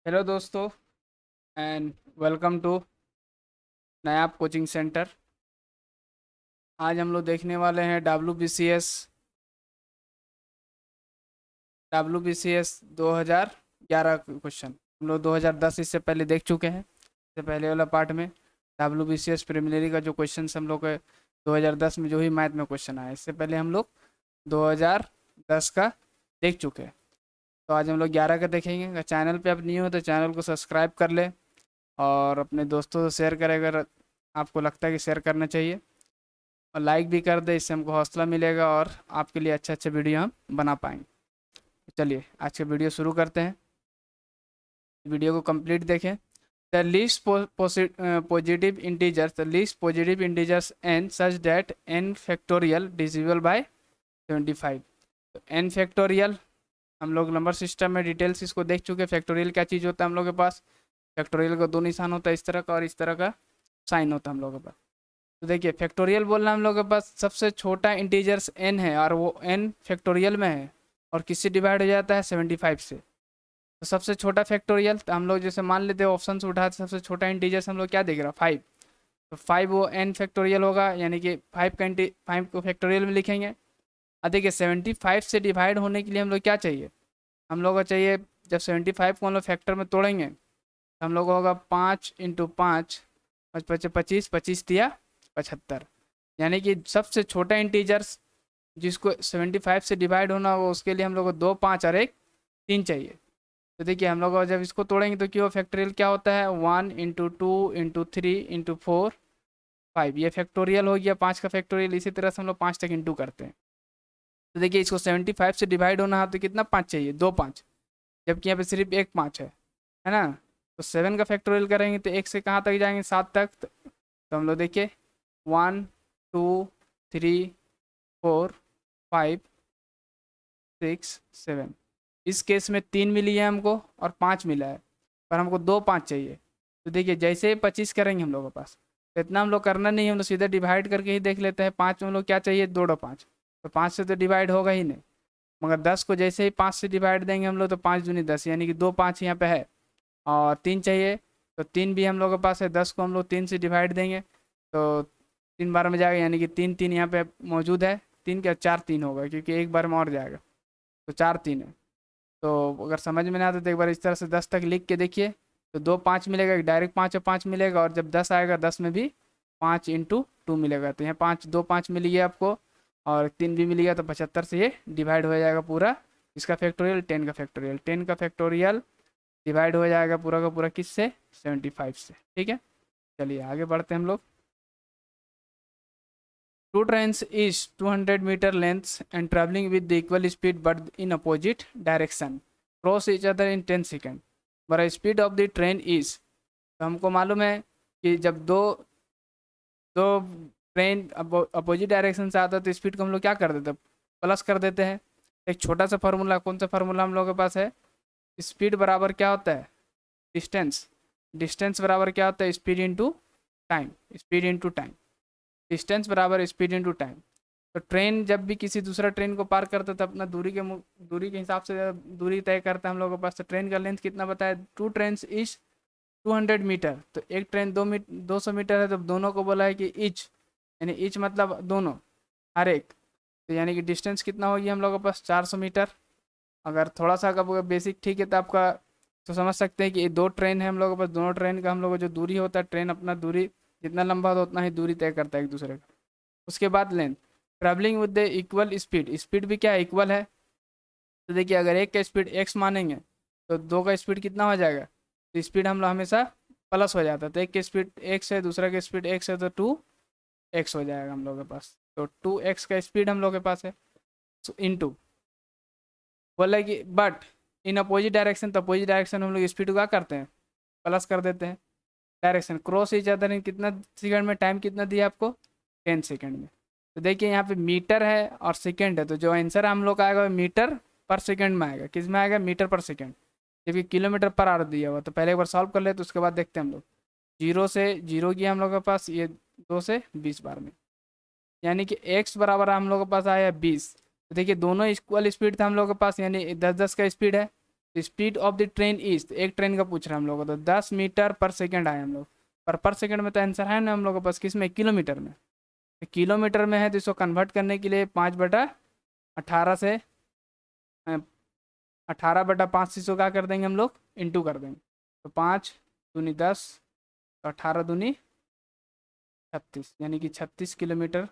Hello दोस्तों and welcome to Nayab coaching centre. आज हम लोग देखने वाले हैं W B C S 2011 question. हम लोग 2010 इससे पहले देख चुके हैं। इससे पहले वाला पार्ट में WBCS प्रिलिमिनरी का जो क्वेश्चन हम लोग के 2010 में जो ही मैथ में क्वेश्चन आया, इससे पहले हम लोग 2010 का देख चुके हैं। तो आज हम लोग 11 का देखेंगे। अगर चैनल पे आप न्यू हो तो चैनल को सब्सक्राइब कर ले और अपने दोस्तों से शेयर करें अगर आपको लगता है कि शेयर करना चाहिए, और लाइक भी कर दे, इससे हमको हौसला मिलेगा और आपके लिए अच्छे अच्छे वीडियो हम बना पाएंगे। चलिए आज के वीडियो शुरू करते हैं। वीडियो को कंप्लीट देखें। The least positive integers n such that n factorial divisible by 75। तो एन फैक्टोरियल हम लोग नंबर सिस्टम में डिटेल्स इसको देख चुके हैं। फैक्टोरियल क्या चीज़ होता है हम लोग के पास। फैक्टोरियल का दो निशान होता है, इस तरह का और इस तरह का साइन होता है हम लोग के पास। तो देखिए फैक्टोरियल बोलना हम लोग के पास सबसे छोटा इंटीजर्स n है और वो n फैक्टोरियल में है और किससे डिवाइड हो जाता है 75 से। तो सबसे छोटा फैक्टोरियल, तो हम लोग जैसे मान लेते हैं ऑप्शन उठाते सबसे छोटा इंटीजर्स हम लोग क्या देख रहा है 5। तो 5 वो n फैक्टोरियल होगा, यानी कि 5 को फैक्टोरियल में लिखेंगे। अब देखिए 75 से डिवाइड होने के लिए हम लोग क्या चाहिए, हम लोग को चाहिए जब 75 को हम लोग फैक्टर में तोड़ेंगे तो हम लोग को होगा 5 इंटू 5 25, 25 दिया 75। यानी कि सबसे छोटा इंटीजर्स जिसको 75 से डिवाइड होना हो उसके लिए हम लोग को 2 5 और 1 3 चाहिए। तो देखिए हम लोग जब इसको तोड़ेंगे तो क्यों फैक्टोरियल क्या होता है 1 इंटू 2 इंटू 3 इंटू 4 5। ये फैक्टोरियल हो गया 5 का फैक्टोरियल। इसी तरह से हम लोग 5 तक इंटू करते हैं। तो देखिए इसको 75 से डिवाइड होना है तो कितना 5 चाहिए, 2 5, जबकि यहाँ पे सिर्फ एक 5 है ना। तो 7 का फैक्टोरियल करेंगे तो 1 से कहाँ तक जाएंगे 7 तक। तो हम लोग देखिए 1 2 3 4 5 6 7। इस केस में 3 मिली है हमको और 5 मिला है, पर हमको 2 5 चाहिए। तो देखिए जैसे 25 करेंगे हम लोग के पास तो इतना हम लोग करना नहीं है, हम लोग सीधे डिवाइड करके ही देख लेते हैं। 5 में हम लोग क्या चाहिए 2 2 5, तो 5 से तो डिवाइड होगा ही नहीं। मगर 10 को जैसे ही 5 से डिवाइड देंगे हम लोग तो 5 दूनी 10, यानी कि 2 5 यहाँ पे है और 3 चाहिए। तो 3 भी हम लोग के पास है। 10 को हम लोग 3 से डिवाइड देंगे तो 3 बार में जाएगा, यानी कि 3 3 यहाँ पे मौजूद है। 3 क्या 4 3 होगा क्योंकि एक बार में और जाएगा, तो 4 3 है। तो अगर समझ में नहीं आता तो एक बार इस तरह से 10 तक लिख के देखिए। तो 2 5 मिलेगा, डायरेक्ट 5 और 5 मिलेगा, और जब 10 आएगा 10 में भी 5 इंटू 2 मिलेगा। तो यहाँ 5 2 5 मिल गया आपको और 3 भी मिल गया, तो 75 से ये डिवाइड हो जाएगा पूरा। इसका फैक्टोरियल 10 का फैक्टोरियल, 10 का फैक्टोरियल डिवाइड हो जाएगा पूरा का पूरा किससे 75 से। ठीक है, चलिए आगे बढ़ते हैं हम लोग। Two trains is 200 meter lengths and traveling with the equal speed but in opposite direction cross each other in 10 seconds. But speed of the train is, तो हमको मालूम है कि जब दो दो ट्रेन अपोजिट डायरेक्शन से आता है तो स्पीड को हम लोग क्या कर देते हैं प्लस कर देते हैं। एक छोटा सा फार्मूला, कौन सा फार्मूला हम लोग के पास है, स्पीड बराबर क्या होता है डिस्टेंस, डिस्टेंस बराबर क्या होता है speed into time, speed into time, distance बराबर स्पीड इंटू टाइम। तो ट्रेन जब भी किसी दूसरा ट्रेन को पार करता है तो अपना दूरी के हिसाब से दूरी तय करता है हम लोगों के पास। तो ट्रेन का लेंथ कितना बताया, 2 ट्रेन इज 200 मीटर। तो एक ट्रेन 200 मीटर है, तो दोनों को बोला है कि ईच, यानी ईच मतलब दोनों, हर एक। तो यानी कि डिस्टेंस कितना होगी हम लोगों के पास 400 मीटर। अगर थोड़ा सा आपका बेसिक ठीक है तो आपका तो समझ सकते हैं कि ये 2 ट्रेन है हम लोगों के पास। दोनों ट्रेन का हम लोग जो दूरी होता है, ट्रेन अपना दूरी जितना लंबा होता है उतना ही दूरी तय करता है एक दूसरे का। उसके बाद length, travelling with the equal speed, speed भी क्या है इक्वल है। तो देखिए अगर एक का स्पीड x मानेंगे तो दो का स्पीड कितना हो जाएगा, तो स्पीड हम लोग हमेशा प्लस हो जाता है। तो एक की स्पीड x है, दूसरा की स्पीड x है, तो 2x हो जाएगा हम लोग के पास। तो 2x का स्पीड हम लोग के पास है। इंटू बोला कि बट इन अपोजिट डायरेक्शन, तो अपोजिट डायरेक्शन हम लोग स्पीड को क्या करते हैं प्लस कर देते हैं। Direction cross each other in कितना सेकंड में, टाइम कितना दिया आपको 10 सेकंड में। तो देखिए यहाँ पे मीटर है और सेकंड है, तो जो आंसर हम लोग का आएगा वो मीटर पर सेकंड में आएगा। किस में आएगा मीटर पर सेकंड, जबकि किलोमीटर पर आवर दिया हुआ। तो पहले एक बार सॉल्व कर ले तो उसके बाद देखते हैं हम लोग। 0 से 0 किया हम लोग के पास, ये 2 से 20 बार में, यानी कि x बराबर हम लोग के पास आया 20। तो देखिए दोनों इक्वल स्पीड था हम लोग के पास, यानी 10 10 का स्पीड है। Speed of the train is, तो एक ट्रेन का पूछ रहे हैं हम लोग को, तो 10 मीटर पर सेकेंड आए हम लोग, पर सेकेंड में तो आंसर है ना हम लोग के पास, किस में, किलोमीटर में। तो किलोमीटर में है तो इसको कन्वर्ट करने के लिए 5/18 से 18/5 से इसको क्या कर देंगे हम लोग, इंटू कर देंगे। तो 5 दूनी 10, तो 18 दूनी 36, यानी कि 36 किलोमीटर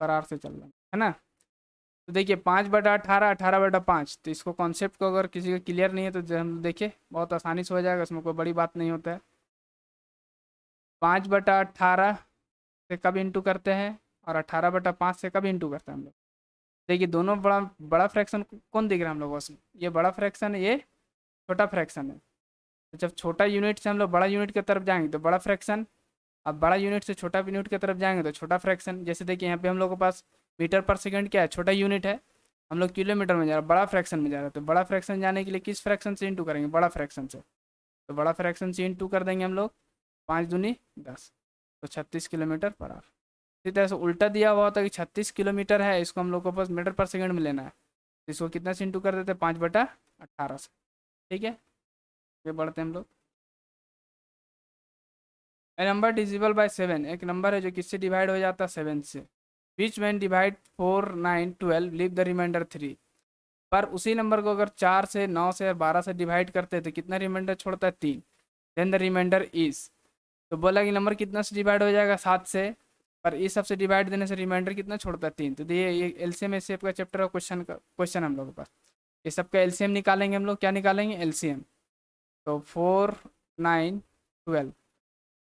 पर आवर से चल रहा है ना। तो देखिए 5/18, 18/5, तो इसको कॉन्सेप्ट को अगर किसी का क्लियर नहीं है तो हम देखिए बहुत आसानी से हो जाएगा, इसमें कोई बड़ी बात नहीं होता है। 5/18 से कब इंटू करते हैं और 18/5 से कब इंटू करते हैं हम लोग। देखिए दोनों बड़ा बड़ा फ्रैक्शन कौन दिख रहा है हम लोगों को, ये बड़ा फ्रैक्शन है, ये छोटा फ्रैक्शन है। तो जब छोटा यूनिट से हम लोग बड़ा यूनिट की तरफ जाएंगे तो बड़ा फ्रैक्शन, अब बड़ा यूनिट से छोटा यूनिट की तरफ जाएंगे तो छोटा फ्रैक्शन। जैसे देखिए यहाँ पे हम लोग के पास मीटर पर सेकंड क्या है, छोटा यूनिट है, हम लोग किलोमीटर में जा रहे हैं, बड़ा फ्रैक्शन में जा रहे हैं। तो बड़ा फ्रैक्शन जाने के लिए किस फ्रैक्शन से इंटू करेंगे, बड़ा फ्रैक्शन से। तो बड़ा फ्रैक्शन से इंटू कर देंगे हम लोग, 5 दूनी 10, तो 36 किलोमीटर पर आवर। इसी तरह से उल्टा दिया हुआ होता है कि 36 किलोमीटर है, इसको हम लोग को पास मीटर पर सेकंड में लेना है, तो इसको कितना से इंटू कर देते हैं, 5/18 से। ठीक है, ये बढ़ते हैं हम लोग। ए नंबर डिजिबल बाय 7, एक नंबर है जो किससे डिवाइड हो जाता है, 7 से। Which when divide 4, 9, 12, leave the remainder 3। पर उसी नंबर को अगर 4 से, 9 से और 12 से डिवाइड करते हैं तो कितना रिमाइंडर छोड़ता है, 3। देन द रिमाइंडर इज, तो बोला कि नंबर कितना से डिवाइड हो जाएगा, 7 से, पर इस सबसे डिवाइड देने से रिमाइंडर कितना छोड़ता है, 3। तो ये एलसीएम एचसीएफ का चैप्टर का क्वेश्चन हम लोग के पास, ये सबका एलसीएम निकालेंगे हम लोग, क्या निकालेंगे, एलसीएम। तो 4, 9, 12,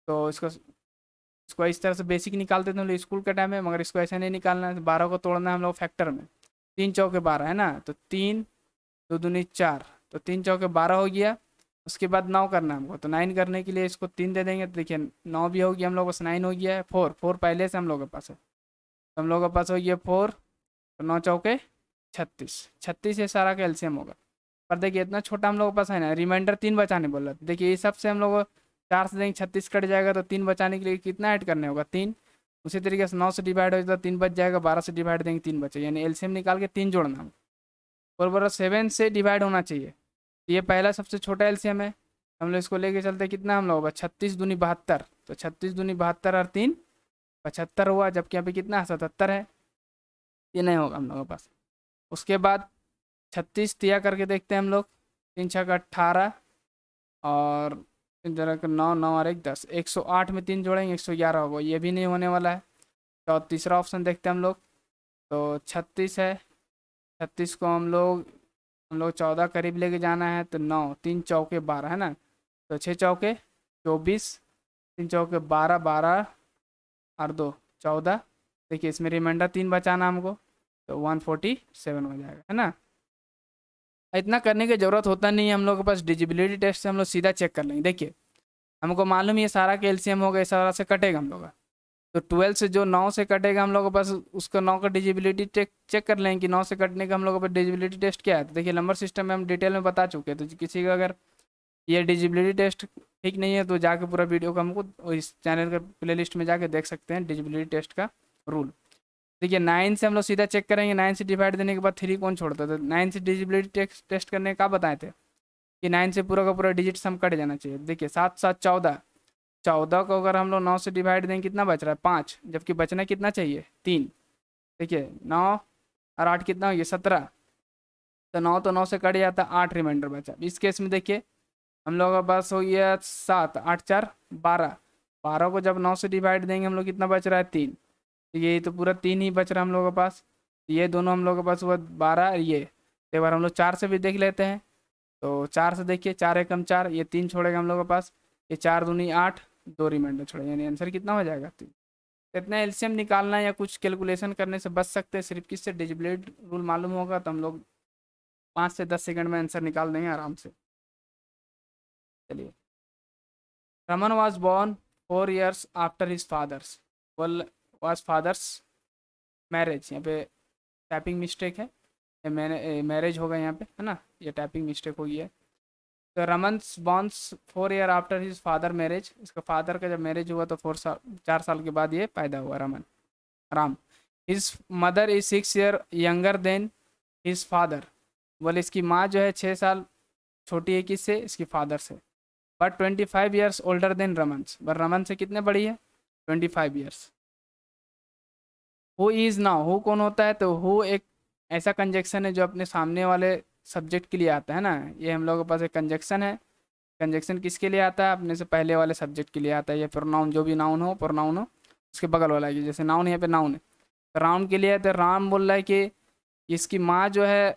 तो इसको इस तरह से बेसिक निकालते थे हम लोग स्कूल के टाइम में, मगर इसको ऐसे नहीं निकालना है, 12 को तोड़ना है हम लोग फैक्टर में। 3 चौके 12 है ना, तो 3 2 दूनी 4, तो 3 चौके 12 हो गया। उसके बाद 9 करना है हमको, तो 9 करने के लिए इसको 3 दे देंगे, तो देखिए 9 भी हो गया हम लोग पास, 9 हो गया है। 4 पहले से हम लोग के पास है, तो हम लोग के पास हो गया 4, तो 9 चौके 36, 36 ये सारा का एलसीएम होगा। पर देखिए इतना छोटा हम लोग के पास है ना, रिमाइंडर 3 बचाने बोल रहा था। देखिए इस सबसे हम लोग 4 से देंगे 36 कट जाएगा, तो 3 बचाने के लिए कितना ऐड करने होगा, 3। उसी तरीके से 9 से डिवाइड हो जाता है, 3 बच जाएगा, 12 से डिवाइड देंगे, 3 बचे, यानी एलसीएम निकाल के 3 जोड़ना। और बोला 7 से डिवाइड होना चाहिए, ये पहला सबसे छोटा एलसीएम है, हम लोग इसको लेके चलते कितना हम लोग, 36 दूनी 72, तो 36 दूनी 72 और 3 75 हुआ, जबकि यहाँ पे कितना है, 77 है, ये नहीं होगा हम लोगों के पास। उसके बाद 36 तिया करके देखते हैं हम लोग, 3 छः 18 और 9, 9 और 1 10, 108 में 3 जोड़ेंगे 111 होगा, ये भी नहीं होने वाला है। तो तीसरा ऑप्शन देखते हैं हम लोग, तो 36 है, 36 को हम लोग 14 करीब लेके जाना है, तो 9, 3 चौके 12 है ना, तो 6 चौके 24, 3 चौके 12, 12 और 2 14। देखिए इसमें रिमाइंडर 3 बचाना हमको, तो 147 हो जाएगा, है ना। इतना करने की ज़रूरत होता नहीं है, हम लोग के पास डिजिबिलिटी टेस्ट से हम लोग सीधा चेक कर लेंगे। देखिए हमको मालूम ये सारा के एलसीएम होगा, इस सारा से कटेगा हम लोग का, तो 12 से जो 9 से कटेगा हम लोग के पास, उसका 9 का डिजिबिलिटी चेक कर लेंगे कि 9 से कटने का हम लोग के पास डिजिबिलिटी टेस्ट क्या है। तो देखिए नंबर सिस्टम में हम डिटेल में बता चुके हैं, तो किसी का अगर ये डिजिबिलिटी टेस्ट ठीक नहीं है तो जाके पूरा वीडियो को हमको इस चैनल के प्लेलिस्ट में जाके देख सकते हैं, डिजिबिलिटी टेस्ट का रूल। देखिए 9 से हम लोग सीधा चेक करेंगे, 9 से डिवाइड देने के बाद 3 कौन छोड़ता था, 9 से डिजिबिलिटी टेस्ट करने का बताए थे कि 9 से पूरा का पूरा डिजिट सम कट जाना चाहिए। देखिए 7 7 14, 14 को अगर हम लोग 9 से डिवाइड देंगे कितना बच रहा है, 5, जबकि बचना कितना चाहिए, 3। देखिए 9 और 8 कितना हो गया, 17, तो 9 तो 9 से कट जाता, 8 रिमाइंडर बचा। इस केस में देखिए हम लोग के पास हो गया 7, 8 4 12, 12 को जब 9 से डिवाइड देंगे हम लोग कितना बच रहा है, 3। ये तो पूरा 3 ही बच रहा है हम लोग के पास, ये दोनों हम लोग के पास हुआ 12, ये एक बार हम लोग 4 से भी देख लेते हैं। तो 4 से देखिए, 4 एकम 4, ये 3 छोड़ेगा हम लोग के पास, ये 4 दूनी 8, 2 रिमाइंडर छोड़ेगा, यानी आंसर कितना हो जाएगा, 3। तो इतना एलसीएम निकालना या कुछ कैलकुलेशन करने से बच सकते हैं, सिर्फ किससे, डिजिबिलिटी रूल मालूम होगा तो हम लोग 5 से 10 सेकंड में आंसर निकाल देंगे आराम से। चलिए, Raman was born 4 years after his father's, was father's marriage, यहाँ पे टाइपिंग मिस्टेक है, मैंने मैरिज होगा यहाँ पे, है ना, ये टाइपिंग मिस्टेक हो गई है। तो Raman borns 4 year after his father marriage, इसका फादर का जब मैरिज हुआ तो 4 साल के बाद ये पैदा हुआ Ram. His mother is 6 year younger than his father, बोले इसकी माँ जो है 6 साल छोटी है किससे, इसकी फादर से, but 25 years older than Raman, पर रमन से कितने बड़ी है, 25 years. Who is now, who कौन होता है, तो हु एक ऐसा कंजक्शन है जो अपने सामने वाले सब्जेक्ट के लिए आता है ना, ये हम लोगों के पास एक कंजक्शन है। कंजक्शन किसके लिए आता है, अपने से पहले वाले सब्जेक्ट के लिए आता है, या प्रोनाउन, जो भी नाउन हो, प्रोनाउन हो उसके बगल वाला है, जैसे नाउन यहाँ पे नाउन है, तो राम के लिए है, तो राम बोल रहा है कि इसकी माँ जो है,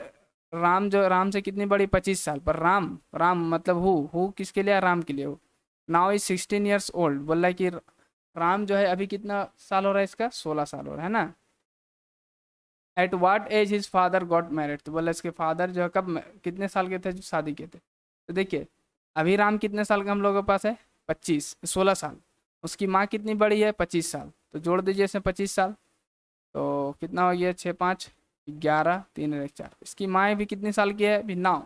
राम जो, राम से कितनी बड़ी, 25 साल, पर राम, राम मतलब हु किसके लिए है, राम के लिए हो। नाउ इज 16 ईयर्स ओल्ड, बोल रहा है कि राम जो है अभी कितना साल हो रहा है इसका, 16 साल हो रहा है ना। At what age his father got married, तो बोला इसके फादर जो है कब, कितने साल के थे जो शादी किए थे, तो देखिए अभी राम कितने साल का हम लोगों के पास है, 16 साल, उसकी माँ कितनी बड़ी है, 25 साल, तो जोड़ दीजिए इसमें 25 साल, तो कितना हो गया, 6 5 11 3 1 4, इसकी माँ भी कितनी साल की है, अभी नाउ,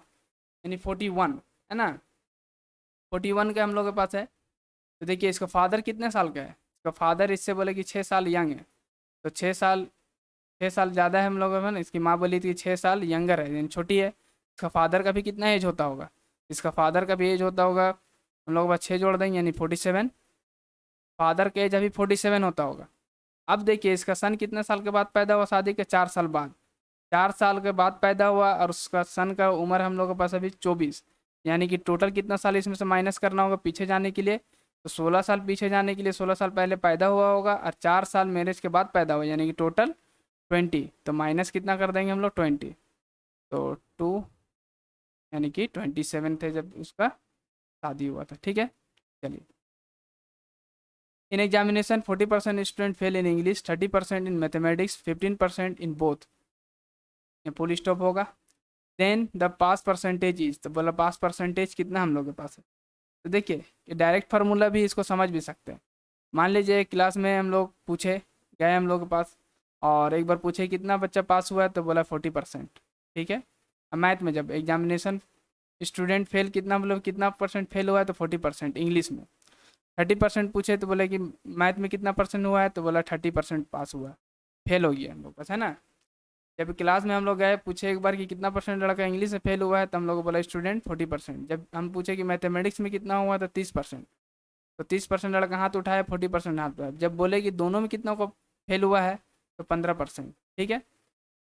यानी 41 है ना, 41 का हम लोग के पास है। तो देखिए इसका फादर कितने साल का है, इसका फादर इससे बोले कि 6 साल यंग है, तो 6 साल, 6 साल ज़्यादा है हम लोगों में ना, इसकी माँ बोली थी 6 साल यंगर है, यानी छोटी है। इसका फादर का भी कितना एज होता होगा, इसका फादर का भी एज होता होगा, हम लोग बस 6 जोड़ देंगे यानी 47, फादर का एज अभी 47 होता होगा। अब देखिए इसका सन कितने साल के बाद पैदा हुआ, शादी के 4 साल बाद, 4 साल के बाद पैदा हुआ, और उसका सन का उम्र हम लोग के पास अभी 24, यानी कि टोटल कितना साल इसमें से माइनस करना होगा पीछे जाने के लिए, तो 16 साल पीछे जाने के लिए 16 साल पहले पैदा हुआ होगा, और 4 साल मैरिज के बाद पैदा हुआ, यानी कि टोटल 20, तो माइनस कितना कर देंगे हम लोग 20, तो 2, यानी कि 27 थे जब उसका शादी हुआ था, ठीक है। चलिए, in examination 40% student fail in English, 30% in mathematics, 15% in both, ये फुल स्टॉप होगा। Then the pass percentage is, तो बोला पास परसेंटेज कितना हम लोग के पास है, तो देखिए ये डायरेक्ट फार्मूला भी, इसको समझ भी सकते हैं। मान लीजिए क्लास में हम लोग पूछे गए हम लोग के पास, और एक बार पूछे कितना बच्चा पास हुआ है, तो बोला 40%, ठीक है। अब मैथ में जब एग्जामिनेशन स्टूडेंट फेल कितना, मतलब कितना परसेंट फेल हुआ है, तो 40%, इंग्लिश में 30% पूछे तो बोले कि मैथ में कितना परसेंट हुआ है, तो बोला 30% पास हुआ, फेल हो गया हम लोग पास है ना। जब क्लास में हम लोग गए पूछे एक बार कि कितना परसेंट लड़का इंग्लिश में फेल हुआ है, तो हम लोग को बोला स्टूडेंट 40%। जब हम पूछे कि मैथमेटिक्स में कितना हुआ, तो 30%, तो 30% लड़का हाथ उठाया, 40% हाथ उठाया। जब बोले कि दोनों में कितना को फेल हुआ है, तो 15%, ठीक है।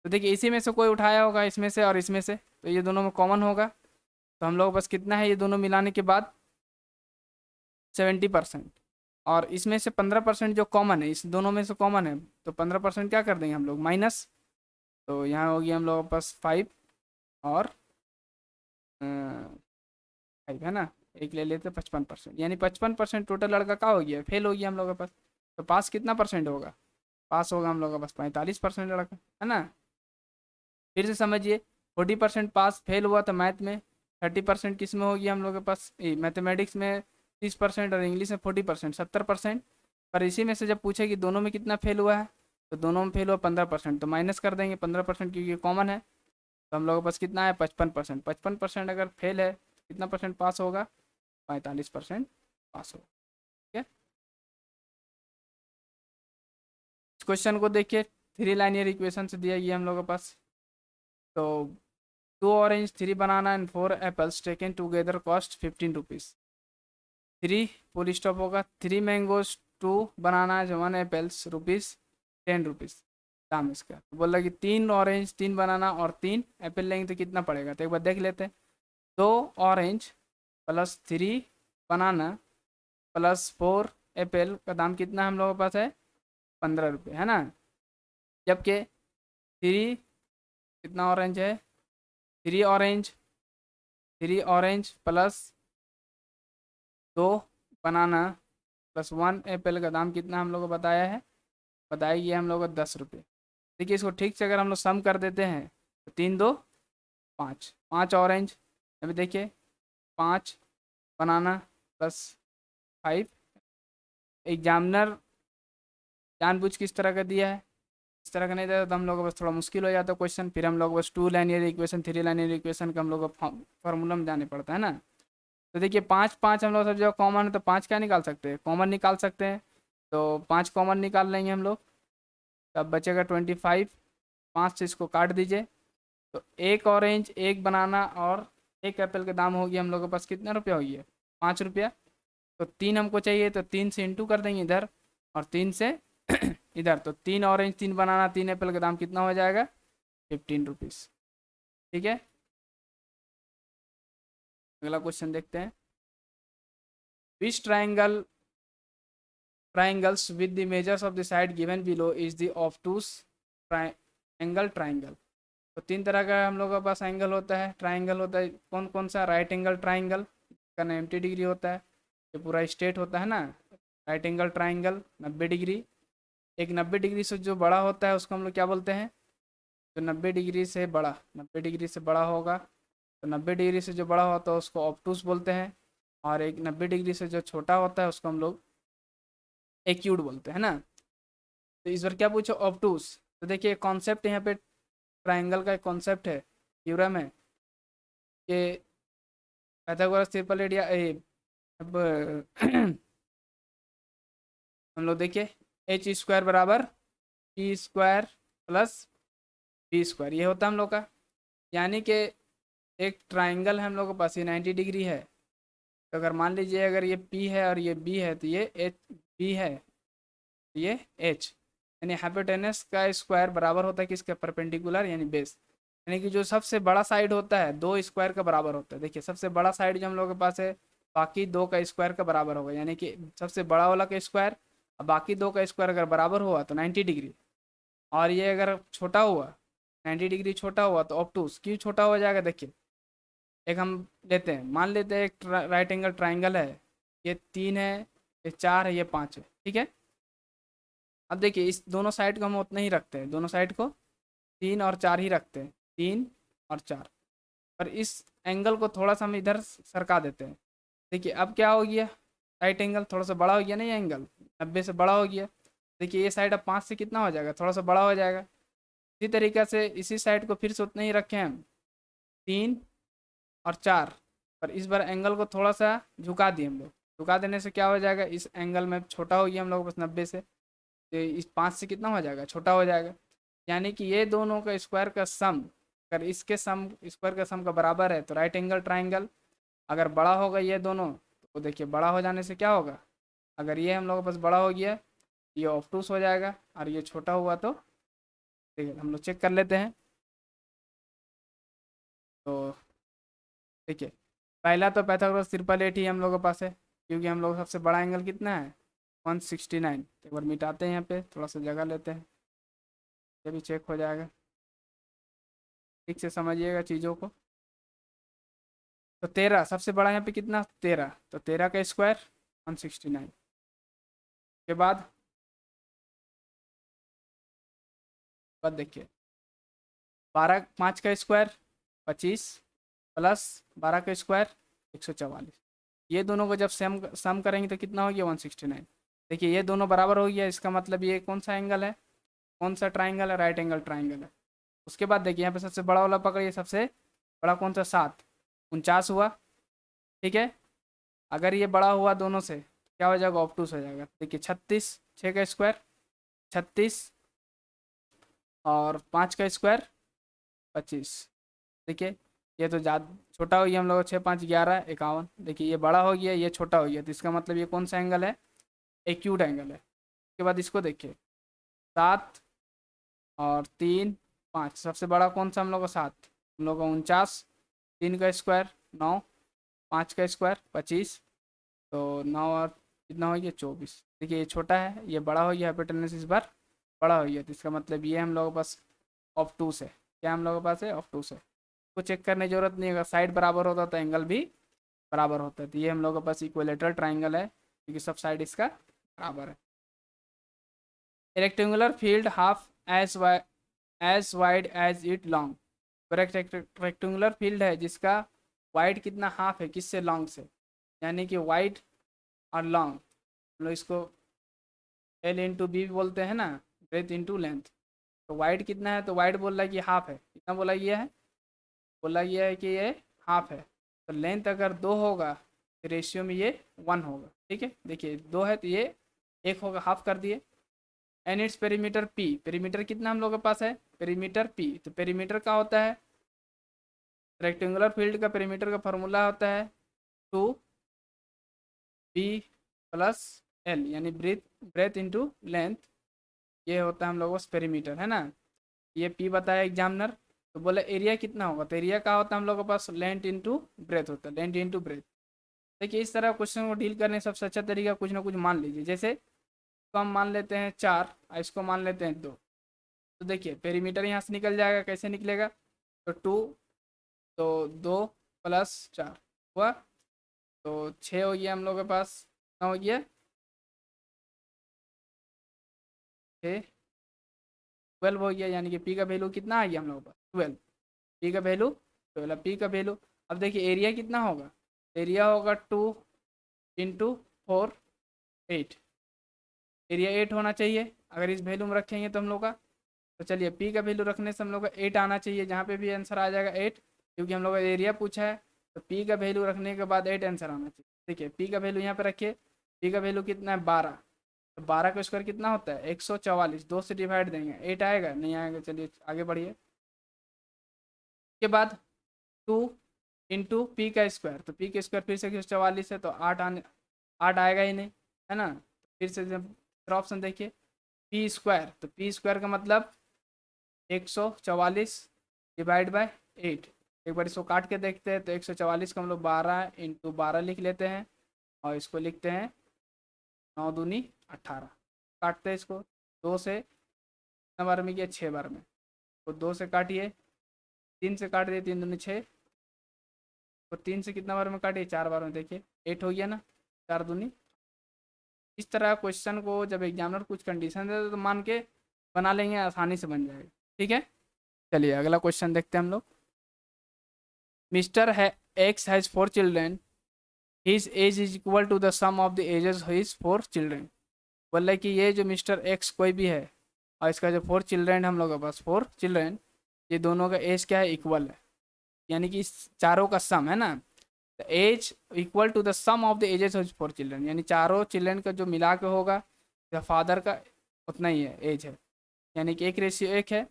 तो देखिए इसी में से कोई उठाया होगा, इसमें से और इसमें से, तो ये दोनों में कॉमन होगा, तो हम लोग बस कितना है, ये दोनों मिलाने के बाद 70%, और इसमें से 15% जो कॉमन है, इस दोनों में से कॉमन है, तो 15% क्या कर देंगे हम लोग माइनस, तो यहाँ होगी हम लोग के पास 5 और 5 है ना, एक ले लेते 55%, यानी 55% टोटल लड़का का हो गया, फेल हो गया हम लोग के पास। तो पास कितना परसेंट होगा, पास होगा हम लोग का पास 45% लड़का है ना। फिर से समझिए, 40% पास फेल हुआ तो मैथ में, 30% किस में होगी हम लोग के पास, मैथमेटिक्स में 30%, और इंग्लिश में 40%, 70%। पर इसी में से जब पूछे कि दोनों में कितना फेल हुआ है, तो दोनों में फेल हुआ 15%, तो माइनस कर देंगे 15% क्योंकि कॉमन है, तो हम लोग के पास कितना है 55%। 55% अगर फेल है तो कितना परसेंट पास होगा, 45% पास होगा, ठीक है। इस क्वेश्चन को देखिए, 3 लाइनियर इक्वेशन से दिया गया हम लोग के पास, तो 2 orange 3 banana and 4 apples taken together cost 15 rupees. 3 full stop होगा, 3 मैंगोज 2 बनाना 1 एप्पल्स रुपीज़ 10 रुपीज़ दाम इसका। तो बोल रहा कि 3 ऑरेंज 3 बनाना और 3 एप्पल लेंगे तो कितना पड़ेगा, तो एक बार देख लेते हैं। 2 ऑरेंज प्लस 3 बनाना प्लस 4 एप्पल का दाम कितना हम लोगों के पास है, 15 रुपये है ना। जबकि 3 कितना ऑरेंज है, 3 ऑरेंज प्लस 2 बनाना प्लस 1 एप्पल का दाम कितना हम लोग को बताया है, बताया गया हम लोग को 10 रुपये। देखिए इसको ठीक से अगर हम लोग सम कर देते हैं, तो 3 2 5, 5 ऑरेंज, अभी देखिए 5 बनाना प्लस 5, एग्जामिनर जानबूझ के इस तरह का दिया है, इस तरह का नहीं दिया तो हम लोग को बस थोड़ा मुश्किल हो जाता है क्वेश्चन, फिर हम लोग बस 2 लाइनियर इक्वेशन 3 लाइनियर इक्वेशन का हम लोग को फार्मूला में जाने पड़ता है ना। तो देखिए 5 5 हम लोग सब जगह कॉमन है, तो 5 क्या निकाल सकते हैं, कॉमन निकाल सकते हैं, तो 5 कॉमन निकाल लेंगे हम लोग, तब बचेगा 25। 5 से इसको काट दीजिए, तो 1 ऑरेंज 1 बनाना और एक एप्पल का दाम हो गया हम लोग के पास कितना रुपया हो गया, 5 रुपया। तो 3 हमको चाहिए, तो 3 से इंटू कर देंगे इधर, और 3 से इधर, तो 3 ऑरेंज 3 बनाना, 3 एप्पल का दाम कितना हो जाएगा, 15 रुपीज़। ठीक है, अगला क्वेश्चन देखते हैं। विच triangles with the measures of the side given below is the obtuse triangle। तो 3 तरह का हम लोग के पास एंगल होता है, ट्राइंगल होता है। कौन कौन सा, राइट एंगल ट्राइंगल का 90 डिग्री होता है, ये पूरा स्ट्रेट होता है ना। Right angle triangle 90 degree. एक 90 डिग्री से जो बड़ा होता है उसको हम लोग क्या बोलते हैं, जो 90 डिग्री से बड़ा, 90 डिग्री से बड़ा होगा, तो 90 डिग्री से जो बड़ा होता है उसको ऑब्टूस बोलते हैं। और एक 90 डिग्री से जो छोटा होता है उसको हम लोग एक्यूट बोलते हैं ना। तो इस बार क्या पूछो, ऑब्टूस। तो देखिए कॉन्सेप्ट यहाँ पे ट्राइंगल का एक कॉन्सेप्ट है, थ्योरम है कि पाइथागोरस ट्रिपल एरिया अब हम लोग देखिए एच स्क्वायर बराबर P square plus B square, ये होता है हम लोग का। यानी कि एक ट्राइंगल है हम लोग के पास, ये 90 डिग्री है। तो अगर मान लीजिए अगर ये पी है और ये बी है, तो ये एच बी है, तो ये एच, यानी हाइपोटेनस का स्क्वायर बराबर होता है किसके, परपेंडिकुलर यानी बेस। यानी कि जो सबसे बड़ा साइड होता है 2 स्क्वायर का बराबर होता है। देखिए सबसे बड़ा साइड जो हम लोग के पास है, बाकी 2 का स्क्वायर का बराबर होगा, यानी कि सबसे बड़ा वाला का स्क्वायर और बाकी 2 का स्क्वायर अगर बराबर हुआ तो 90 डिग्री। और ये अगर छोटा हुआ, 90 डिग्री छोटा हुआ, तो ऑब्टूस क्यों छोटा हो जाएगा, देखिए एक हम लेते हैं, मान लेते हैं एक राइट एंगल ट्राइंगल है, ये 3 है, ये 4 है, ये 5 है, ठीक है। अब देखिए इस दोनों साइड को हम उतना ही रखते हैं, दोनों साइड को 3 और 4 ही रखते हैं, 3 और 4। पर इस एंगल को थोड़ा सा हम इधर सरका देते हैं। देखिए अब क्या हो गया, राइट एंगल थोड़ा सा बड़ा हो गया, नहीं एंगल 90 से बड़ा हो गया। देखिए ये साइड अब 5 से कितना हो जाएगा, थोड़ा सा बड़ा हो जाएगा। इसी तरीके से इसी साइड को फिर से उतना ही रखें हम, 3 और 4। पर इस बार एंगल को थोड़ा सा झुका दिए हम लोग। झुका देने से क्या हो जाएगा, इस एंगल में छोटा हो गया हम लोग बस 90 से, तो इस 5 से कितना हो जाएगा, छोटा हो जाएगा। यानी कि ये दोनों का स्क्वायर का सम अगर इसके सम स्क्वायर का सम का बराबर है, तो राइट एंगल ट्राइंगल अगर बड़ा होगा ये दोनों, तो देखिए बड़ा हो जाने से क्या होगा, अगर ये हम लोग के पास बड़ा हो गया, ये ऑब्टूस हो जाएगा, और ये छोटा हुआ तो देखिए हम लोग चेक कर लेते हैं। तो देखिए पहला तो पाइथागोरस ट्रिपल एट ही हम लोग के पास है, क्योंकि हम लोग सबसे बड़ा एंगल कितना है, 169। एक बार मिटाते हैं, यहाँ पे थोड़ा सा जगह लेते हैं, ये भी चेक हो जाएगा। ठीक से समझिएगा चीज़ों को। तो 13 सबसे बड़ा यहाँ पे कितना, 13, तो 13 का स्क्वायर 169 के बाद देखिए 12 5 का स्क्वायर 25 प्लस 12 का स्क्वायर 144। ये दोनों को जब सम करेंगे तो कितना हो गया, 169। देखिए ये दोनों बराबर हो गया, इसका मतलब ये कौन सा एंगल है, कौन सा ट्राइंगल है, राइट एंगल ट्राइंगल है। उसके बाद देखिए यहाँ पे सबसे बड़ा वाला पकड़िए, सबसे बड़ा कौन सा, 7, 49 हुआ, ठीक है। अगर ये बड़ा हुआ दोनों से तो क्या हो जाएगा, ऑब्टूस हो जाएगा। देखिए 36, 6 का स्क्वायर 36 और 5 का स्क्वायर 25। देखिए ये तो ज़्यादा छोटा हो गया हम लोग, 6 5 11 51। देखिए ये बड़ा हो गया, ये छोटा हो गया, तो इसका मतलब ये कौन सा एंगल है, एक्यूट एंगल है। उसके बाद इसको देखिए 7 और 3 5, सबसे बड़ा कौन सा हम लोग का, 7, हम लोग का 49, 3 का स्क्वायर 9, 5 का स्क्वायर 25, तो 9 और कितना हो गया, 24। देखिए ये छोटा है, ये बड़ा हो गया, हाइपोटेनस इस बार बड़ा हो गया, तो इसका मतलब ये हम लोगों के पास ऑब्टूस है। क्या हम लोगों के पास है, ऑब्टूस है। को चेक करने की जरूरत नहीं है, अगर साइड बराबर होता तो एंगल भी बराबर होता है। तो ये हम लोगों के पास इक्विलेटरल ट्राइंगल है, क्योंकि सब साइड इसका बराबर है। Rectangular field half as wide as it long. Correct, rectangular field है जिसका वाइड कितना, हाफ है, किससे, लॉन्ग से। यानी कि वाइड और लॉन्ग हम लोग इसको एल इंटू बी बोलते हैं ना, ब्रेथ इंटू लेंथ। तो वाइड कितना है, तो वाइड बोल रहा है कि हाफ है, कितना बोला गया है, बोला गया है कि ये हाफ है। तो लेंथ अगर 2 होगा तो रेशियो में ये 1 होगा, ठीक है। देखिए 2 है तो ये 1 होगा, हाफ कर दिए। And its perimeter P, perimeter कितना हम लोग के पास है, पेरीमीटर पी। तो पेरीमीटर का होता है रेक्टेंगुलर फील्ड का पेरीमीटर का फॉर्मूला होता है 2b+l, यानी ब्रेथ इंटू लेंथ, ये होता है हम लोगों का पेरीमीटर, है ना। ये p बताया एग्जामिनर। तो बोला एरिया कितना होगा, तो एरिया का होता है हम लोगों के पास लेंथ इंटू ब्रेथ होता है, लेंथ इंटू ब्रेथ। देखिए इस तरह क्वेश्चन को डील करने सबसे अच्छा तरीका कुछ ना कुछ मान लीजिए। जैसे इसको हम मान लेते हैं 4 और इसको मान लेते हैं 2। तो देखिए पेरीमीटर यहाँ से निकल जाएगा, कैसे निकलेगा, तो 2, तो 2+4 हुआ, तो 6 हो गया हम लोग के पास, कितना हो गया 6, 12 हो गया, यानी कि पी का वैल्यू कितना आ गया हम लोग के पास 12, पी का वैल्यू 12, पी का वैल्यू। अब देखिए एरिया कितना होगा, एरिया होगा 2 × 4 8, एरिया 8 होना चाहिए अगर इस वैल्यू में रखेंगे तो हम लोग का। तो चलिए पी का वैल्यू रखने से हम लोग का 8 आना चाहिए, जहाँ पे भी आंसर आ जाएगा 8, क्योंकि हम लोग का एरिया पूछा है। तो पी का वैल्यू रखने के बाद 8 आंसर आना चाहिए। देखिए पी का वैल्यू यहाँ पे रखिए, पी का वैल्यू कितना है 12, तो 12 का स्क्वायर कितना होता है 144, 2 से डिवाइड देंगे 8 आएगा, नहीं आएगा। चलिए आगे बढ़िए। के बाद 2 × पी का स्क्वायर, तो पी का स्क्वायर फिर से 144 है, तो 8 आएगा ही नहीं, है ना। फिर से जब ऑप्शन देखिए पी स्क्वायर, तो पी स्क्वायर का मतलब 144 डिवाइड बाय 8। एक बार इसको काट के देखते हैं, तो 144 को हम लोग 12 × 12 लिख लेते हैं, और इसको लिखते हैं 9 दूनी 18। काटते हैं इसको 2 से, कितना बार में किया 6 बार में, तो 2 से काटिए, 3 से काट दिए 3 दूनी 6, तो 3 से कितना बार में काटिए 4 बार में, देखिए 8 हो गया ना, 4 दूनी। इस तरह क्वेश्चन को जब एग्जामिनर कुछ कंडीशन दे तो मान के बना लेंगे, आसानी से बन जाएगा, ठीक है। चलिए अगला क्वेश्चन देखते हैं हम लोग। Mister X has 4 children, his age is equal to the sum of the ages his 4 children. बोल रहे कि ये जो मिस्टर एक्स कोई भी है, और इसका जो 4 चिल्ड्रेन हम लोग के पास 4 चिल्ड्रेन, ये दोनों का एज क्या है इक्वल है, यानी कि इस चारों का सम है ना। The age equal to the sum of the ages of 4 children, यानी चारों चिल्ड्रेन का जो मिला के होगा या फादर का उतना ही है एज है, यानी कि 1:1 है।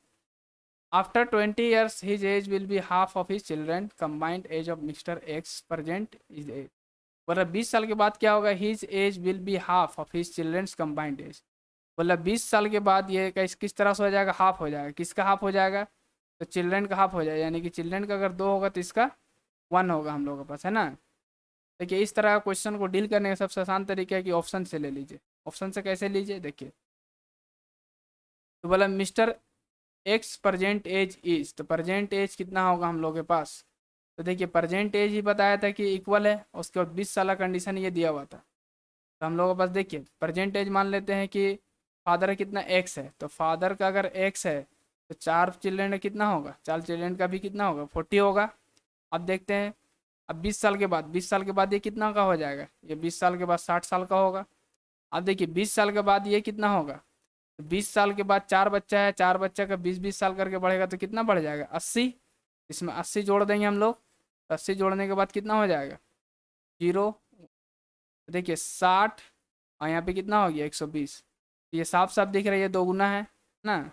After 20 years his age will be half of his children combined age of Mr. X present is age। बोला 20 साल के बाद क्या होगा, his age will be half of his children's combined age। बोला 20 साल के बाद ये किस तरह से हो जाएगा, हाफ हो जाएगा, किसका हाफ हो जाएगा, तो चिल्ड्रेन का हाफ हो जाएगा, यानी कि चिल्ड्रेन का अगर 2 होगा तो इसका 1 होगा हम लोगों के पास, है ना। देखिए इस तरह क्वेश्चन को डील करने का सबसे आसान तरीका है कि ऑप्शन से ले लीजिए। ऑप्शन से कैसे लीजिए, देखिए तो बोला mister X present age is, तो प्रजेंट एज कितना होगा हम लोग के पास, तो देखिए प्रजेंट एज ही बताया था कि इक्वल है, उसके बाद 20 साल का कंडीशन ये दिया हुआ था। तो हम लोगों के पास देखिए प्रजेंट एज मान लेते हैं कि फादर कितना एक्स है, तो फादर का अगर एक्स है तो 4 चिल्ड्रेन का कितना होगा, 4 चिल्ड्रेन का भी कितना होगा 40 होगा। अब देखते हैं, अब 20 साल के बाद, 20 साल के बाद ये कितना का हो जाएगा, ये 20 साल के बाद 60 साल का होगा। अब देखिए 20 साल के बाद ये कितना होगा, 20 साल के बाद 4 बच्चा है, 4 बच्चा का 20-20 साल करके बढ़ेगा, तो कितना बढ़ जाएगा 80, इसमें 80 जोड़ देंगे हम लोग, 80 जोड़ने के बाद कितना हो जाएगा 0। देखिए 60 और यहाँ पे कितना हो गया 120, ये साफ साफ दिख रहा है ये 2 गुना है ना,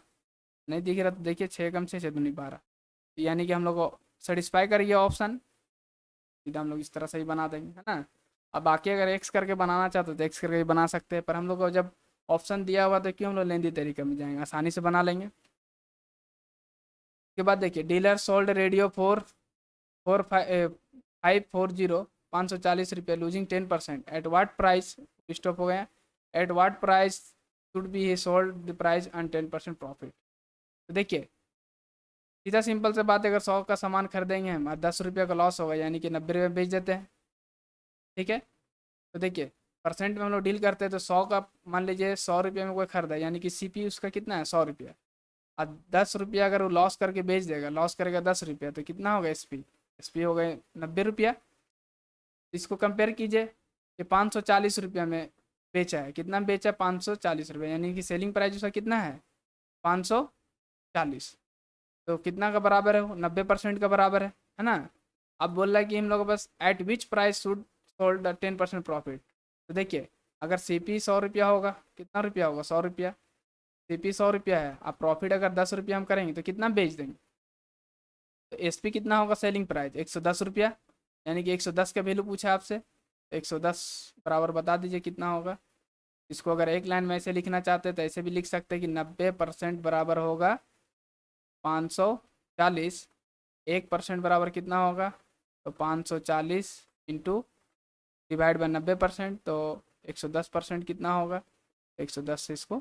नहीं दिख रहा तो देखिए 6 कम 6 6 दूनी 12, यानी कि हम लोग को सेटिस्फाई कर गया ऑप्शन, सीधा हम लोग इस तरह से ही बना देंगे, है ना। अब बाकी अगर एक्स करके बनाना चाहते तो एक्स करके भी बना सकते हैं, पर हम लोग को जब ऑप्शन दिया हुआ तो क्यों हम लोग लेंदी तरीके में जाएंगे, आसानी से बना लेंगे। उसके बाद देखिए dealer sold radio 540 ₹540 losing 10%, at what price, stop हो गया, at what price should be he sold the price and 10% profit. तो देखिए सीधा सिंपल से बात है, अगर 100 का सामान खरीदेंगे हम और 10 रुपये का लॉस होगा, यानी कि 90 रुपये बेच देते हैं, ठीक है। तो देखिए परसेंट में हम लोग डील करते हैं, तो 100 का मान लीजिए 100 रुपये में कोई खरीदा, यानी कि सीपी उसका कितना है 100 रुपया, और 10 रुपया अगर वो लॉस करके बेच देगा, लॉस करेगा 10 रुपया, तो कितना होगा एसपी, एसपी हो गए 90 रुपया। इसको कंपेयर कीजिए कि 540 रुपया में बेचा है, कितना में बेचा 540 रुपये, यानी कि सेलिंग प्राइस उसका कितना है 540, तो कितना का बराबर है वो 90% का बराबर है ना। अब बोल रहा है कि हम लोग बस eight which price should sold 10% profit. तो देखिए अगर सीपी 100 रुपया होगा, कितना रुपया होगा 100 रुपया, सीपी 100 रुपया है, अब प्रॉफिट अगर 10 रुपया हम करेंगे तो कितना बेच देंगे, तो SP कितना होगा सेलिंग प्राइस 110 रुपया, यानी कि 110 का वैल्यू पूछा है आपसे, 110 बराबर बता दीजिए कितना होगा। इसको अगर एक लाइन में ऐसे लिखना चाहते हैं तो ऐसे भी लिख सकते हैं कि 90% बराबर होगा 540, 1% बराबर कितना होगा, तो 540 इंटू डिवाइड बाई 90%, तो 110% कितना होगा, 110 से इसको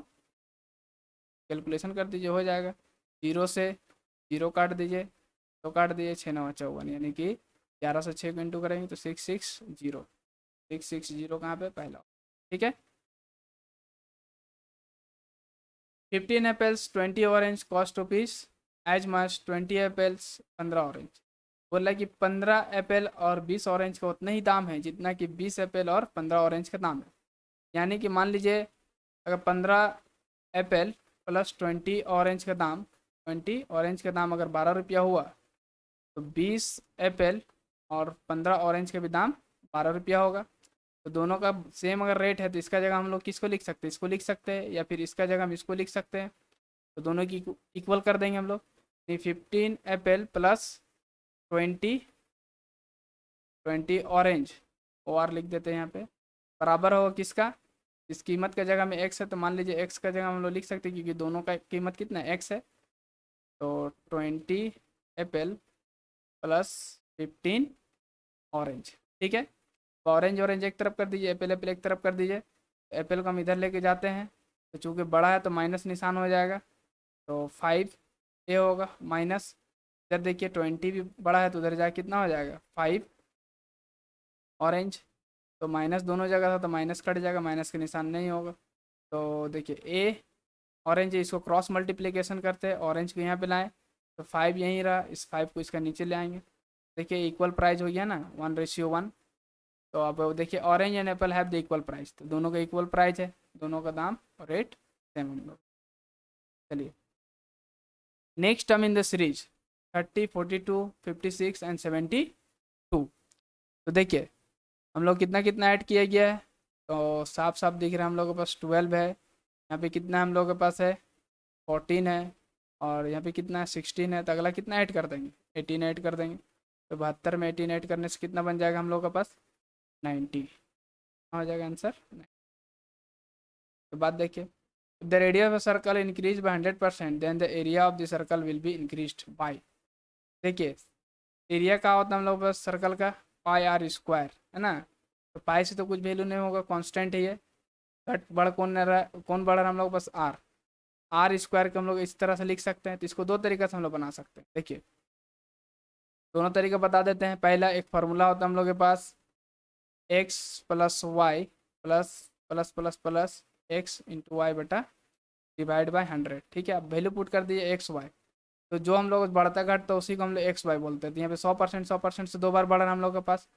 कैलकुलेशन कर दीजिए, हो जाएगा। जीरो से जीरो काट दीजिए, तो काट दीजिए, 6×9=54, यानी कि 11 से 6 को इंटू करेंगे तो 660, 660 कहाँ पे पहला, ठीक है। 15 apples 20 orange cost rupees as much 20 apples 15 orange. बोला कि 15 एप्पल और 20 ऑरेंज का उतना ही दाम है जितना कि 20 एप्पल और 15 ऑरेंज का दाम है। यानी कि मान लीजिए अगर 15 एप्पल प्लस 20 ऑरेंज का दाम, 20 ऑरेंज का दाम अगर 12 रुपया हुआ, तो 20 एप्पल और 15 ऑरेंज का भी दाम 12 रुपया होगा। तो दोनों का सेम अगर रेट है तो इसका जगह हम लोग किसको लिख सकते हैं, इसको लिख सकते हैं, या फिर इसका जगह हम इसको लिख सकते हैं। तो दोनों की इक्वल कर देंगे हम लोग। 15 एप्पल प्लस 20 ऑरेंज, OR लिख देते हैं यहाँ पे, बराबर होगा किसका, इस कीमत का जगह में x है, तो मान लीजिए x का जगह हम लोग लिख सकते हैं क्योंकि दोनों का कीमत कितना है, x है। तो 20 एप्पल प्लस 15 ऑरेंज, ठीक है। ऑरेंज ऑरेंज एक तरफ कर दीजिए, एप्पल एप्पल एक तरफ कर दीजिए। एप्पल को हम इधर लेके जाते हैं, तो चूँकि बड़ा है तो माइनस निशान हो जाएगा, तो 5 ये होगा माइनस, इधर देखिए 20 भी बड़ा है तो उधर जाके कितना हो जाएगा 5 ऑरेंज, तो माइनस दोनों जगह था तो माइनस कट जाएगा, माइनस के निशान नहीं होगा। तो देखिए ए ऑरेंज है, इसको क्रॉस मल्टीप्लिकेशन करते हैं, ऑरेंज को यहाँ पे लाएँ तो 5 यहीं रहा, इस 5 को इसका नीचे ले आएंगे। देखिए इक्वल प्राइस हो गया ना, 1:1। तो अब देखिए orange and Apple have the equal price, तो दोनों का इक्वल प्राइस है, दोनों का दाम और रेट सेम हम लोग। चलिए next term in the series 30, 42, 56 and 72। तो देखिए हम लोग कितना कितना ऐड किया गया है, तो साफ साफ दिख रहा है हम लोगों के पास 12 है, यहाँ पे कितना हम लोगों के पास है 14 है, और यहाँ पे कितना है 16 है, तो अगला कितना ऐड कर देंगे 18 ऐड कर देंगे। तो 72 में 18 ऐड करने से कितना बन जाएगा हम लोगों के पास 90, हो जाएगा आंसर। तो बात देखिए, the radius of circle increase by 100% then the area of the circle will be increased by. देखिए एरिया का होता है हम लोग बस सर्कल का πr² है ना, तो पाई से तो कुछ वैल्यू नहीं होगा, कांस्टेंट है ये, बट बड़ा कौन रहा, कौन बड़ा हम लोग बस r² को हम लोग इस तरह से लिख सकते हैं। तो इसको दो तरीके से हम लोग बना सकते हैं, देखिए दोनों तरीका बता देते हैं। पहला एक फार्मूला होता है हम लोग के पास x plus Y plus plus plus plus x into Y बटा डिवाइड बाई 100, ठीक है। अब वैल्यू पुट कर दीजिए x y, तो जो हम लोग बढ़ता घटता उसी को हम लोग XY बोलते हैं। तो यहाँ पे 100%, 100% से दो बार बढ़ा हम लोग के पास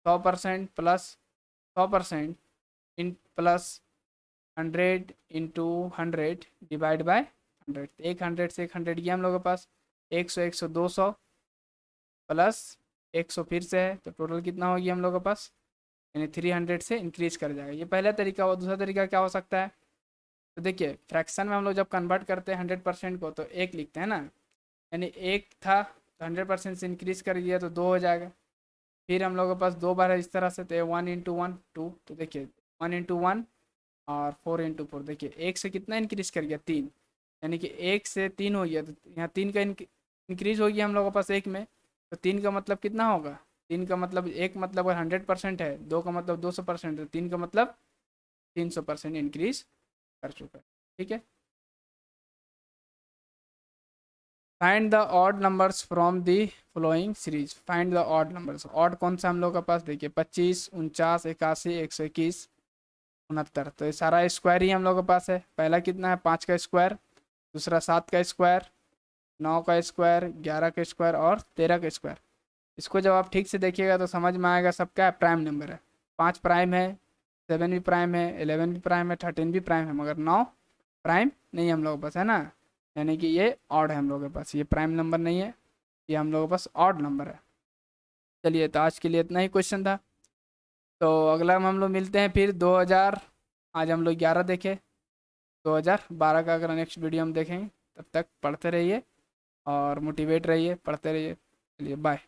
100% plus 100% in plus 100 into 100 divide by 100, 100 से 100 गया हम लोग के पास 100, 100 200 प्लस 100 फिर से है, तो टोटल कितना हो गया हम लोग के पास, यानी 300 से इंक्रीज कर जाएगा। ये पहला तरीका हुआ। दूसरा तरीका क्या हो सकता है, तो देखिए फ्रैक्शन में हम लोग जब कन्वर्ट करते हैं 100% को तो एक लिखते हैं ना, यानी एक था तो 100% से इंक्रीज कर दिया तो 2 हो जाएगा। फिर हम लोगों के पास दो बार है इस तरह से, तो 1 इंटू 1 2, तो देखिए 1 इंटू 1 और 4 इंटू 4, देखिए एक से कितना इंक्रीज कर गया 3, यानी कि एक से 3 हो गया, तो यहाँ 3 का इंक्रीज हो गया हम लोगों के पास एक में, तो 3 का मतलब कितना होगा, 3 का मतलब एक मतलब अगर 100% है, 2 का मतलब 200% है, 3 का मतलब 300% इंक्रीज कर चुका है, ठीक है। Find the odd numbers from the following series. Find the odd numbers, odd कौन सा हम लोग के पास, देखिए 25, 49, 81, 121, 69, तो ये सारा स्क्वायर ही हम लोग के पास है। पहला कितना है 5 का स्क्वायर, दूसरा 7 का स्क्वायर, 9 का स्क्वायर, 11 का स्क्वायर और 13 का स्क्वायर। इसको जब आप ठीक से देखिएगा तो समझ में आएगा सबका है प्राइम नंबर है। 5 प्राइम है, 7 भी प्राइम है, 11 भी प्राइम है, 13 भी प्राइम है, मगर 9 प्राइम नहीं हम लोग के पास है ना, यानी कि ये ऑड है हम लोग के पास, ये प्राइम नंबर नहीं है, ये हम लोगों के पास ऑड नंबर है। चलिए तो आज के लिए इतना ही क्वेश्चन था, तो अगला हम लोग मिलते हैं फिर 2000, आज हम लोग 11 देखे, 2012 का अगर नेक्स्ट वीडियो हम देखेंगे। तब तक पढ़ते रहिए और मोटिवेट रहिए, पढ़ते रहिए। चलिए बाय।